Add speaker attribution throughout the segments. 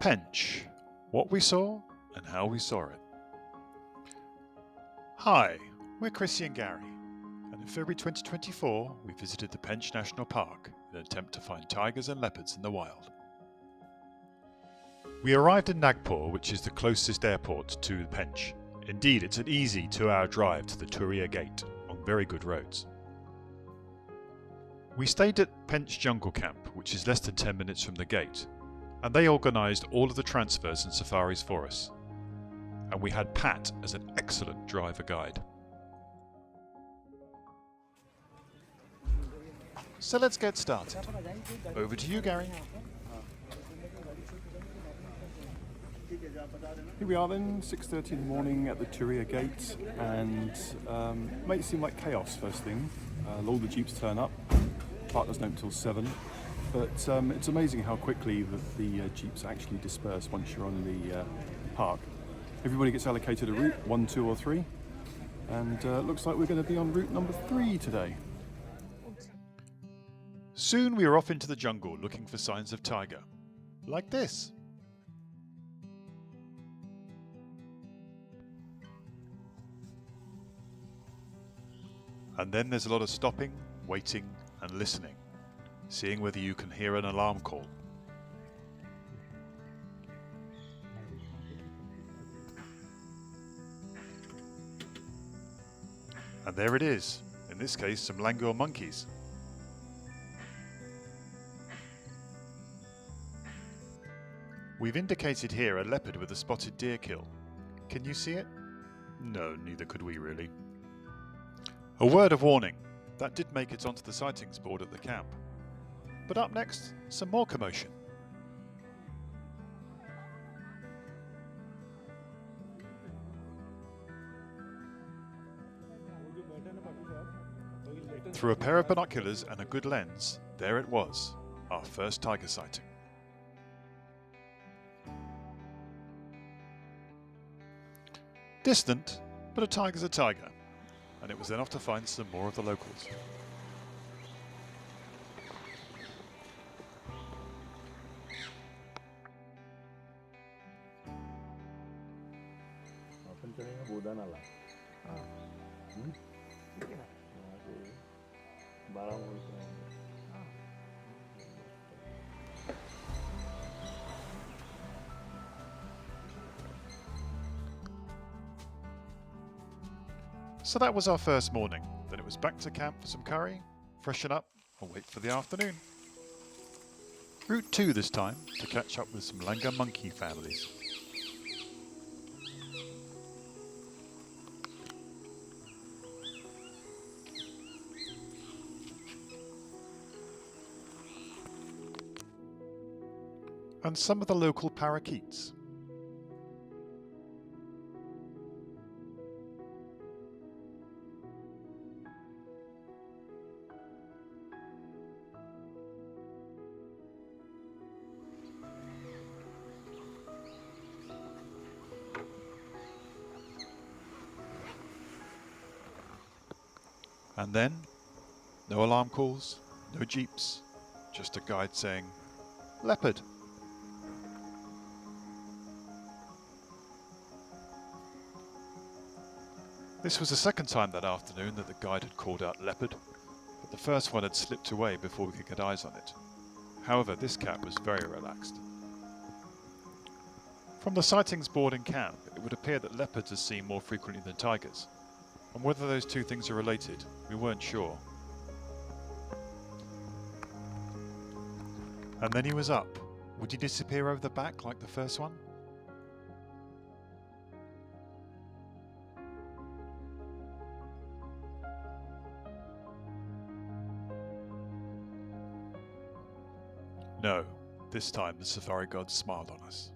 Speaker 1: Pench, what we saw and how we saw it. Hi, we're Chrissy and Gary, and in February 2024 we visited the Pench National Park in an attempt to find tigers and leopards in the wild. We arrived in Nagpur, which is the closest airport to Pench. Indeed, it's an easy 2-hour drive to the Turiya Gate on very good roads. We stayed at Pench Jungle Camp, which is less than 10 minutes from the gate, and they organised all of the transfers and safaris for us. And we had Pat as an excellent driver guide. So let's get started. Over to you, Gary.
Speaker 2: Here we are then, 6:30 in the morning at the Turiya Gate, and it may seem like chaos first thing. All the jeeps turn up, park doesn't open until 7, but it's amazing how quickly the jeeps actually disperse once you're on the park. Everybody gets allocated a route, 1, 2 or 3, and it looks like we're going to be on route number 3 today.
Speaker 1: Soon we were off into the jungle looking for signs of tiger, like this. And then there's a lot of stopping, waiting and listening, seeing whether you can hear an alarm call. And there it is, in this case some langur monkeys. We've indicated here a leopard with a spotted deer kill. Can you see it? No, neither could we really. A word of warning, that did make it onto the sightings board at the camp. But up next, some more commotion. Through a pair of binoculars and a good lens, there it was, our first tiger sighting. Distant, but a tiger's a tiger, and it was then off to find some more of the locals. So that was our first morning. Then it was back to camp for some curry, freshen up and wait for the afternoon. Route 2 this time, to catch up with some langur monkey families. And some of the local parakeets. And then, no alarm calls, no jeeps, just a guide saying, leopard. This was the second time that afternoon that the guide had called out leopard, but the first one had slipped away before we could get eyes on it. However, this camp was very relaxed. From the sightings board in camp, it would appear that leopards are seen more frequently than tigers, and whether those two things are related, we weren't sure. And then he was up. Would he disappear over the back like the first one? No, this time the safari god smiled on us.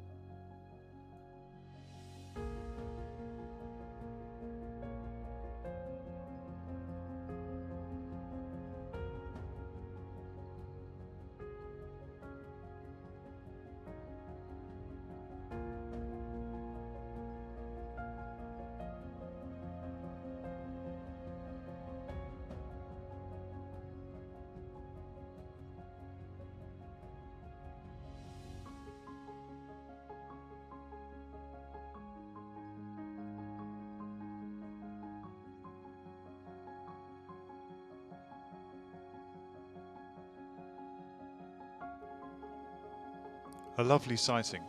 Speaker 1: A lovely sighting,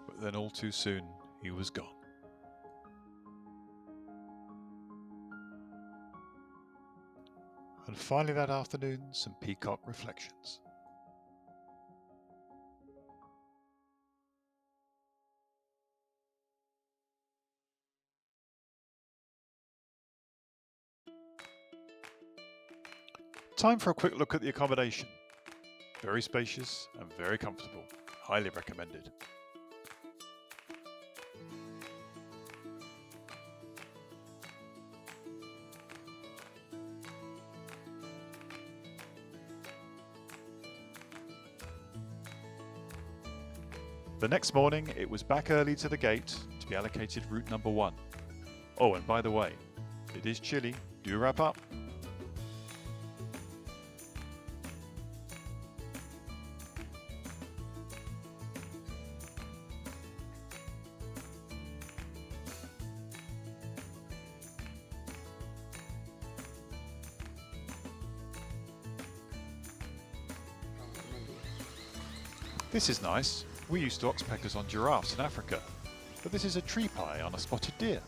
Speaker 1: but then all too soon he was gone. And finally that afternoon, some peacock reflections. Time for a quick look at the accommodation. Very spacious and very comfortable. Highly recommended. The next morning, it was back early to the gate to be allocated route number 1. Oh, and by the way, it is chilly. Do wrap up. This is nice. We used to oxpeckers on giraffes in Africa, but this is a tree pie on a spotted deer.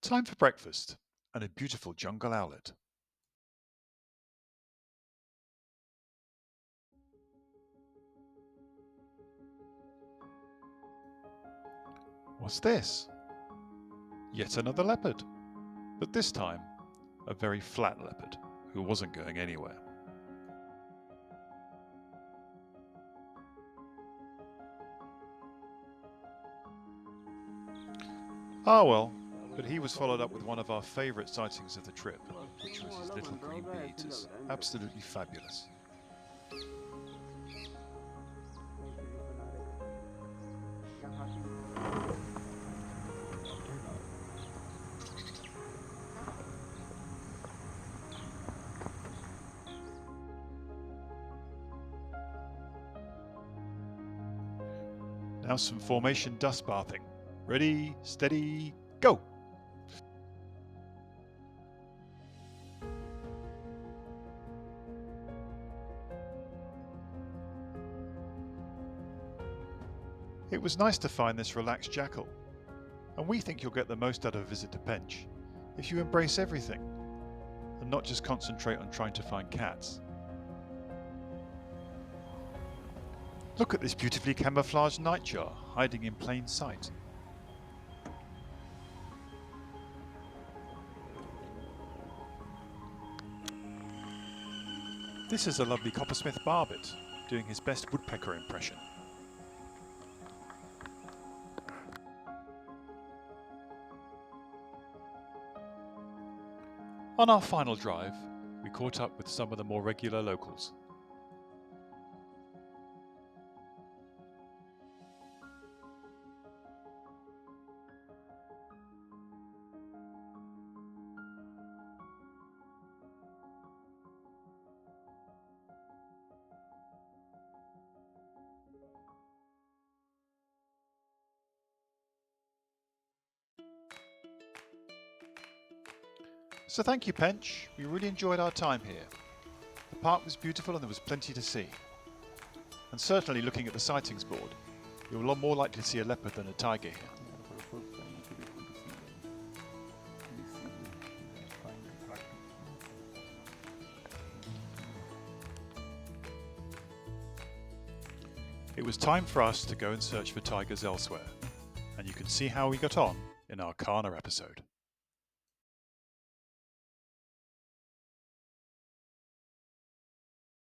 Speaker 1: Time for breakfast and a beautiful jungle owlet. What's this? Yet another leopard, but this time a very flat leopard who wasn't going anywhere. Ah well, but he was followed up with one of our favourite sightings of the trip, which was his little green bee eaters. Absolutely fabulous. Now some formation dust bathing. Ready, steady, go! It was nice to find this relaxed jackal, and we think you'll get the most out of a visit to Pench if you embrace everything and not just concentrate on trying to find cats. Look at this beautifully camouflaged nightjar hiding in plain sight. This is a lovely coppersmith barbet doing his best woodpecker impression. On our final drive, we caught up with some of the more regular locals. So thank you, Pench. We really enjoyed our time here. The park was beautiful and there was plenty to see. And certainly looking at the sightings board, you're a lot more likely to see a leopard than a tiger here. It was time for us to go and search for tigers elsewhere, and you can see how we got on in our Kanha episode.